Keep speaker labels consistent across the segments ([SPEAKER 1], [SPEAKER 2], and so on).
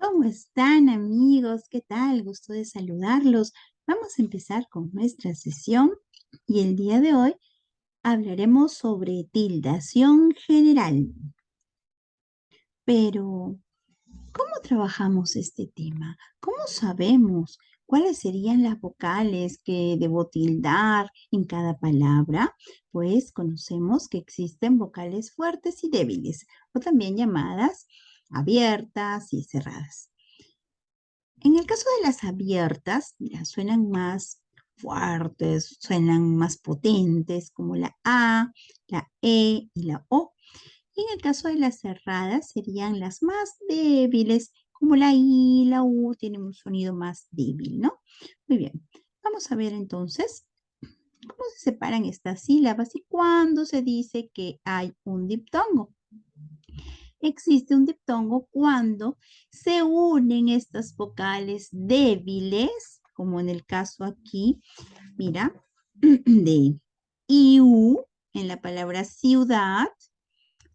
[SPEAKER 1] ¿Cómo están, amigos? ¿Qué tal? Gusto de saludarlos. Vamos a empezar con nuestra sesión y el día de hoy hablaremos sobre tildación general. Pero, ¿cómo trabajamos este tema? ¿Cómo sabemos cuáles serían las vocales que debo tildar en cada palabra? Pues conocemos que existen vocales fuertes y débiles, o también llamadas abiertas y cerradas. En el caso de las abiertas, mira, suenan más fuertes, suenan más potentes, como la A, la E y la O. Y en el caso de las cerradas, serían las más débiles, como la I y la U, tienen un sonido más débil, ¿no? Muy bien, vamos a ver entonces cómo se separan estas sílabas y cuándo se dice que hay un diptongo. Existe un diptongo cuando se unen estas vocales débiles, como en el caso aquí, mira, de IU en la palabra ciudad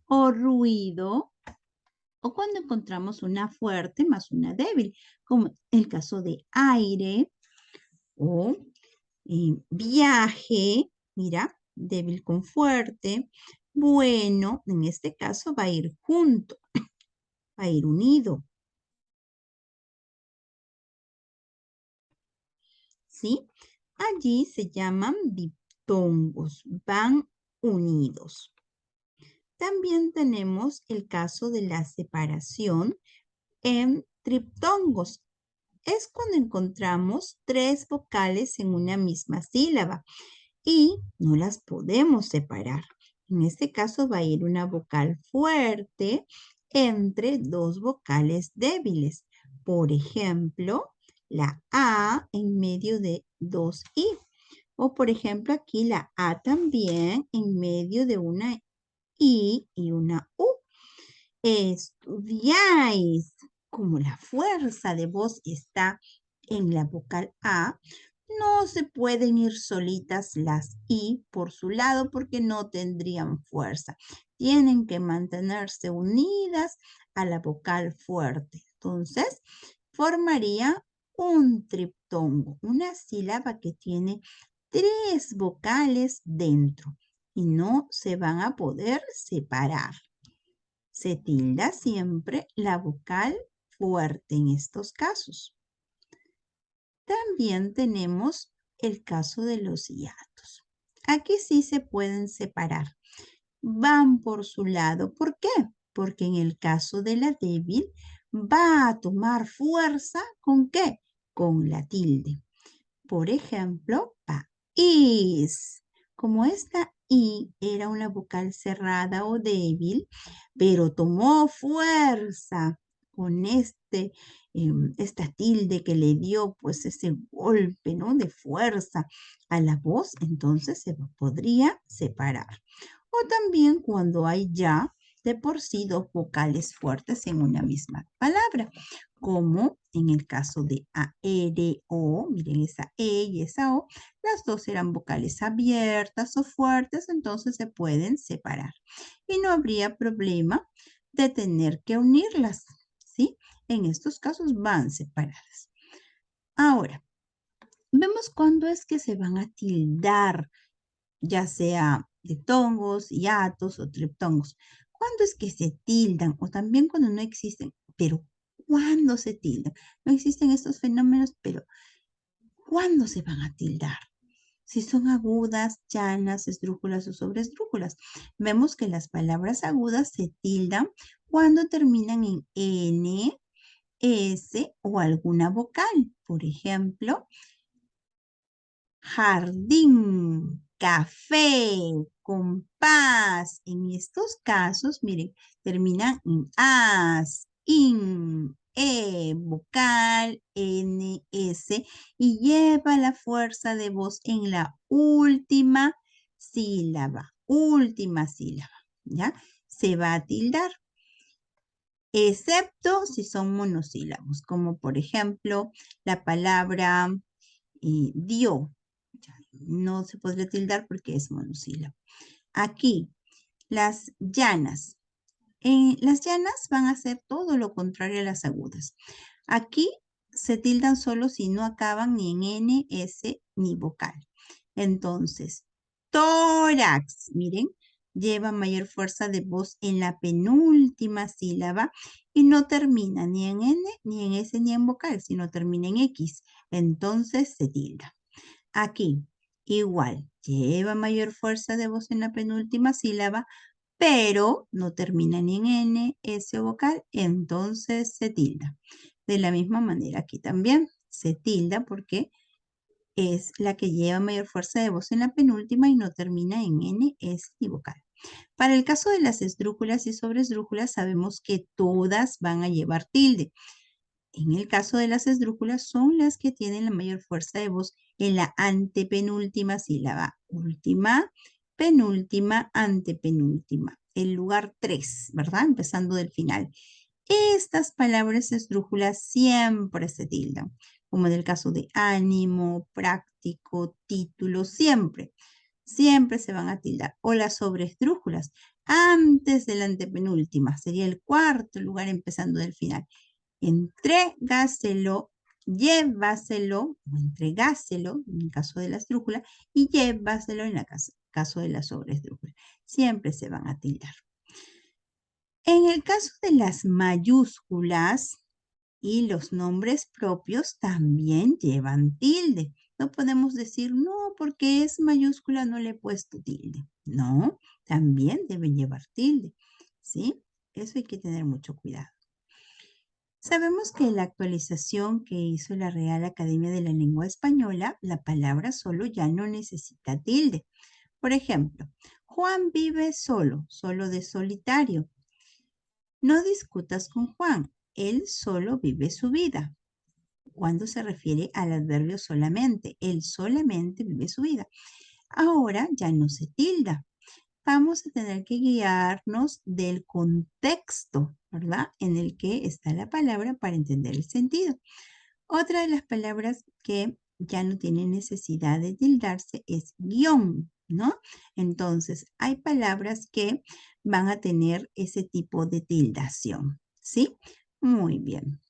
[SPEAKER 1] o ruido, o cuando encontramos una fuerte más una débil, como el caso de aire o viaje, mira, débil con fuerte. Bueno, en este caso va a ir junto, va a ir unido. ¿Sí? Allí se llaman diptongos, van unidos. También tenemos el caso de la separación en triptongos. Es cuando encontramos tres vocales en una misma sílaba y no las podemos separar. En este caso va a ir una vocal fuerte entre dos vocales débiles. Por ejemplo, la A en medio de dos I. O por ejemplo, aquí la A también en medio de una I y una U. Estudiáis. Como la fuerza de voz está en la vocal A, no se pueden ir solitas las I por su lado porque no tendrían fuerza. Tienen que mantenerse unidas a la vocal fuerte. Entonces, formaría un triptongo, una sílaba que tiene tres vocales dentro y no se van a poder separar. Se tilda siempre la vocal fuerte en estos casos. También tenemos el caso de los hiatos. Aquí sí se pueden separar. Van por su lado. ¿Por qué? Porque en el caso de la débil va a tomar fuerza ¿con qué? Con la tilde. Por ejemplo, país. Como esta I era una vocal cerrada o débil, pero tomó fuerza con esta tilde que le dio pues ese golpe, ¿no? De fuerza a la voz, entonces se podría separar. O también cuando hay ya de por sí dos vocales fuertes en una misma palabra, como en el caso de A, E, D, O, miren esa E y esa O, las dos eran vocales abiertas o fuertes, entonces se pueden separar. Y no habría problema de tener que unirlas, ¿sí? En estos casos van separadas. Ahora, vemos cuándo es que se van a tildar, ya sea diptongos, hiatos o triptongos. ¿Cuándo es que se tildan? O también cuando no existen, pero ¿cuándo se tildan? No existen estos fenómenos, pero ¿cuándo se van a tildar? Si son agudas, llanas, esdrújulas o sobresdrújulas. Vemos que las palabras agudas se tildan cuando terminan en N, S o alguna vocal. Por ejemplo, jardín, café, compás. En estos casos, miren, terminan en as, in, vocal, n, s y lleva la fuerza de voz en la última sílaba, ¿ya? Se va a tildar, excepto si son monosílabos, como por ejemplo la palabra dio. No se podría tildar porque es monosílabo. Aquí, las llanas. Las llanas van a ser todo lo contrario a las agudas. Aquí se tildan solo si no acaban ni en N, S ni vocal. Entonces, tórax, miren, lleva mayor fuerza de voz en la penúltima sílaba y no termina ni en N, ni en S, ni en vocal, sino termina en X. Entonces se tilda. Aquí, igual, lleva mayor fuerza de voz en la penúltima sílaba, pero no termina ni en N, S o vocal, entonces se tilda. De la misma manera aquí también se tilda porque es la que lleva mayor fuerza de voz en la penúltima y no termina en N, S ni vocal. Para el caso de las esdrújulas y sobresdrújulas sabemos que todas van a llevar tilde. En el caso de las esdrújulas son las que tienen la mayor fuerza de voz en la antepenúltima sílaba. Última, penúltima, antepenúltima. El lugar 3, ¿verdad? Empezando del final. Estas palabras esdrújulas siempre se tildan, como en el caso de ánimo, práctico, título, siempre. Siempre se van a tildar. O las sobresdrújulas, antes de la antepenúltima. Sería el cuarto lugar empezando del final. Entrégaselo, llévaselo, o entregáselo, en el caso de la esdrújula, y llévaselo en el caso de la sobresdrújula. Siempre se van a tildar. En el caso de las mayúsculas y los nombres propios también llevan tilde. No podemos decir, no, porque es mayúscula no le he puesto tilde. No, también deben llevar tilde. ¿Sí? Eso hay que tener mucho cuidado. Sabemos que en la actualización que hizo la Real Academia de la Lengua Española, la palabra solo ya no necesita tilde. Por ejemplo, Juan vive solo, solo de solitario. No discutas con Juan, él solo vive su vida. Cuando se refiere al adverbio solamente, él solamente vive su vida. Ahora ya no se tilda. Vamos a tener que guiarnos del contexto, ¿verdad? En el que está la palabra para entender el sentido. Otra de las palabras que ya no tiene necesidad de tildarse es guión, ¿no? Entonces, hay palabras que van a tener ese tipo de tildación, ¿sí? Muy bien.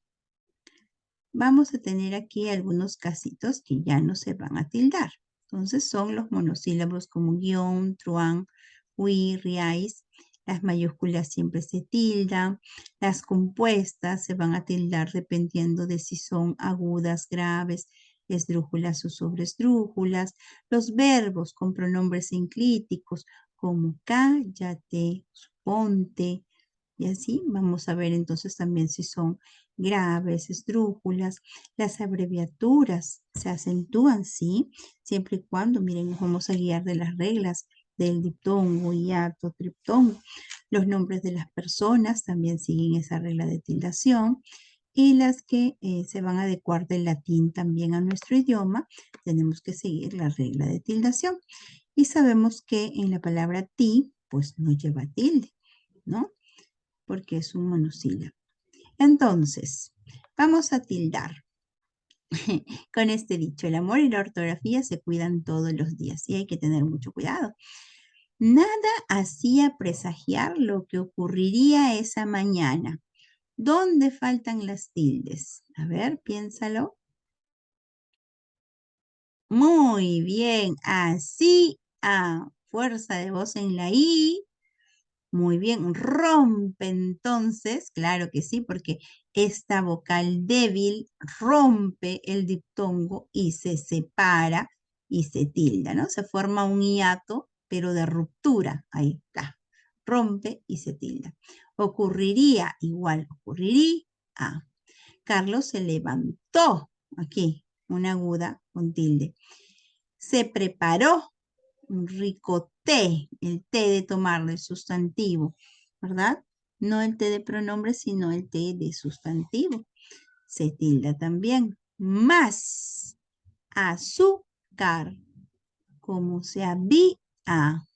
[SPEAKER 1] Vamos a tener aquí algunos casitos que ya no se van a tildar. Entonces, son los monosílabos como guión, truán, wi, riais. Las mayúsculas siempre se tildan. Las compuestas se van a tildar dependiendo de si son agudas, graves, esdrújulas o sobresdrújulas. Los verbos con pronombres enclíticos como cállate, ponte. Y así vamos a ver entonces también si son graves, esdrújulas. Las abreviaturas se acentúan, sí, siempre y cuando, miren, nos vamos a guiar de las reglas del diptongo, hiato, triptongo. Los nombres de las personas también siguen esa regla de tildación. Y las que se van a adecuar del latín también a nuestro idioma, tenemos que seguir la regla de tildación. Y sabemos que en la palabra ti, pues no lleva tilde, ¿no? Porque es un monosílabo. Entonces, vamos a tildar con este dicho. El amor y la ortografía se cuidan todos los días y hay que tener mucho cuidado. Nada hacía presagiar lo que ocurriría esa mañana. ¿Dónde faltan las tildes? A ver, piénsalo. Muy bien, así, a fuerza de voz en la I. Muy bien, rompe entonces, claro que sí, porque esta vocal débil rompe el diptongo y se separa y se tilda, ¿no? Se forma un hiato, pero de ruptura, ahí está, rompe y se tilda. Ocurriría, igual, ocurriría. Carlos se levantó, aquí, una aguda con tilde. Se preparó un rico té, el té de tomar del sustantivo, ¿verdad? No el té de pronombre, sino el té de sustantivo. Se tilda también. Más azúcar, como se había.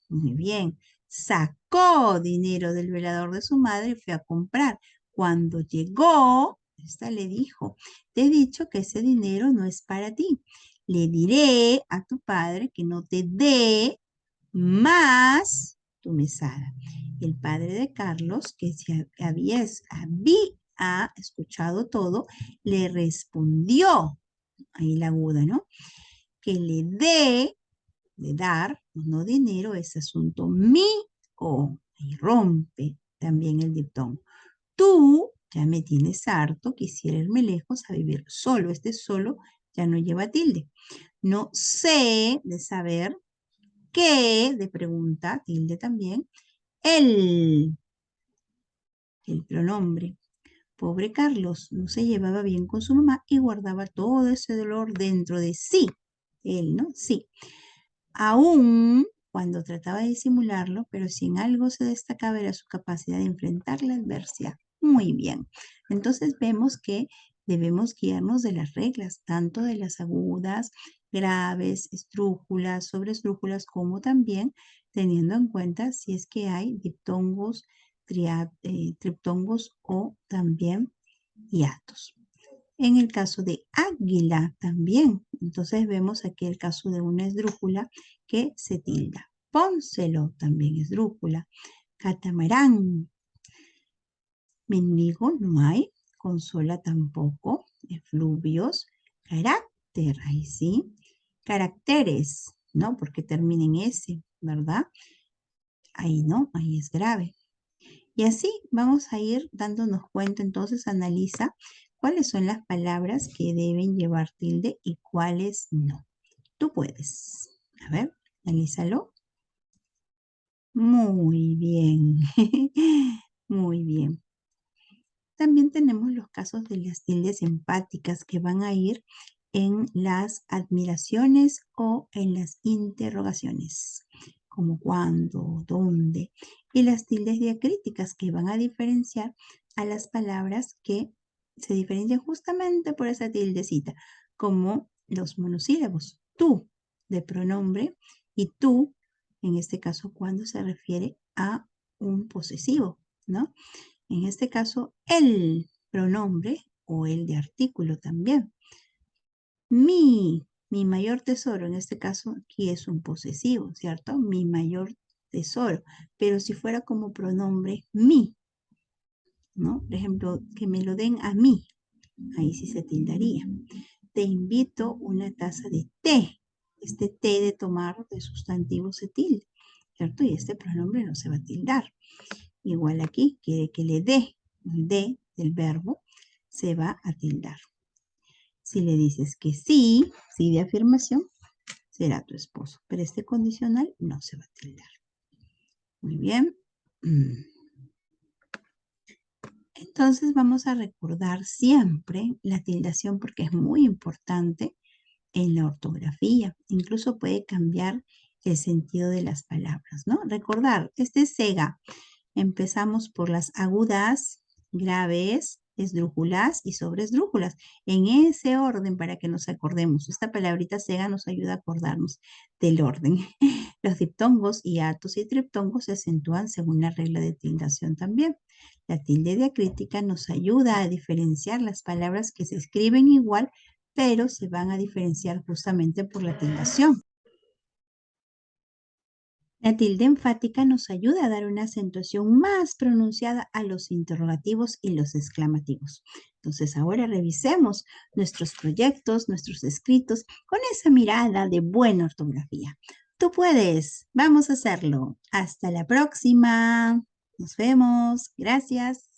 [SPEAKER 1] Muy bien. Sacó dinero del velador de su madre y fue a comprar. Cuando llegó, esta le dijo, te he dicho que ese dinero no es para ti. Le diré a tu padre que no te dé más tu mesada. El padre de Carlos, que se había escuchado todo, le respondió, ahí la aguda, ¿no? Que le dé, de dar, no dinero, es asunto mío. Y rompe también el diptongo. Tú ya me tienes harto, quisiera irme lejos a vivir solo. Este solo ya no lleva tilde. No sé de saber qué, de pregunta, tilde también, el, el pronombre. Pobre Carlos, no se llevaba bien con su mamá y guardaba todo ese dolor dentro de sí. Él, ¿no? Sí. Aún cuando trataba de disimularlo, pero si en algo se destacaba era su capacidad de enfrentar la adversidad. Muy bien. Entonces vemos que debemos guiarnos de las reglas, tanto de las agudas, graves, esdrújulas, sobresdrújulas, como también teniendo en cuenta si es que hay diptongos, triptongos o también hiatos. En el caso de águila también. Entonces vemos aquí el caso de una esdrújula que se tilda. Pónselo también esdrújula. Catamarán. Mendigo no hay. Consola tampoco. Efluvios. Carácter, ahí sí. Caracteres, ¿no? Porque termina en S, ¿verdad? Ahí no, ahí es grave. Y así vamos a ir dándonos cuenta, entonces analiza cuáles son las palabras que deben llevar tilde y cuáles no. Tú puedes. A ver, analízalo. Muy bien. Muy bien. También tenemos los casos de las tildes empáticas que van a ir en las admiraciones o en las interrogaciones, como cuándo, dónde, y las tildes diacríticas que van a diferenciar a las palabras que se diferencian justamente por esa tildecita, como los monosílabos, tú de pronombre y tú, en este caso, cuando se refiere a un posesivo, ¿no? En este caso, el pronombre o el de artículo también. Mi mayor tesoro, en este caso aquí es un posesivo, ¿cierto? Mi mayor tesoro. Pero si fuera como pronombre mi, ¿no? Por ejemplo, que me lo den a mí, ahí sí se tildaría. Te invito una taza de té. Este té de tomar de sustantivo se tilda, ¿cierto? Y este pronombre no se va a tildar. Igual aquí, quiere que le dé, el de del verbo, se va a tildar. Si le dices que sí, sí de afirmación, será tu esposo. Pero este condicional no se va a tildar. Muy bien. Entonces vamos a recordar siempre la tildación porque es muy importante en la ortografía. Incluso puede cambiar el sentido de las palabras, ¿no? Recordar, este es sega. Empezamos por las agudas, graves, esdrújulas y sobresdrújulas. En ese orden para que nos acordemos. Esta palabrita sega nos ayuda a acordarnos del orden. Los diptongos, hiatos y triptongos se acentúan según la regla de tildación también. La tilde diacrítica nos ayuda a diferenciar las palabras que se escriben igual, pero se van a diferenciar justamente por la tildación. La tilde enfática nos ayuda a dar una acentuación más pronunciada a los interrogativos y los exclamativos. Entonces ahora revisemos nuestros proyectos, nuestros escritos con esa mirada de buena ortografía. Tú puedes, vamos a hacerlo. Hasta la próxima. Nos vemos. Gracias.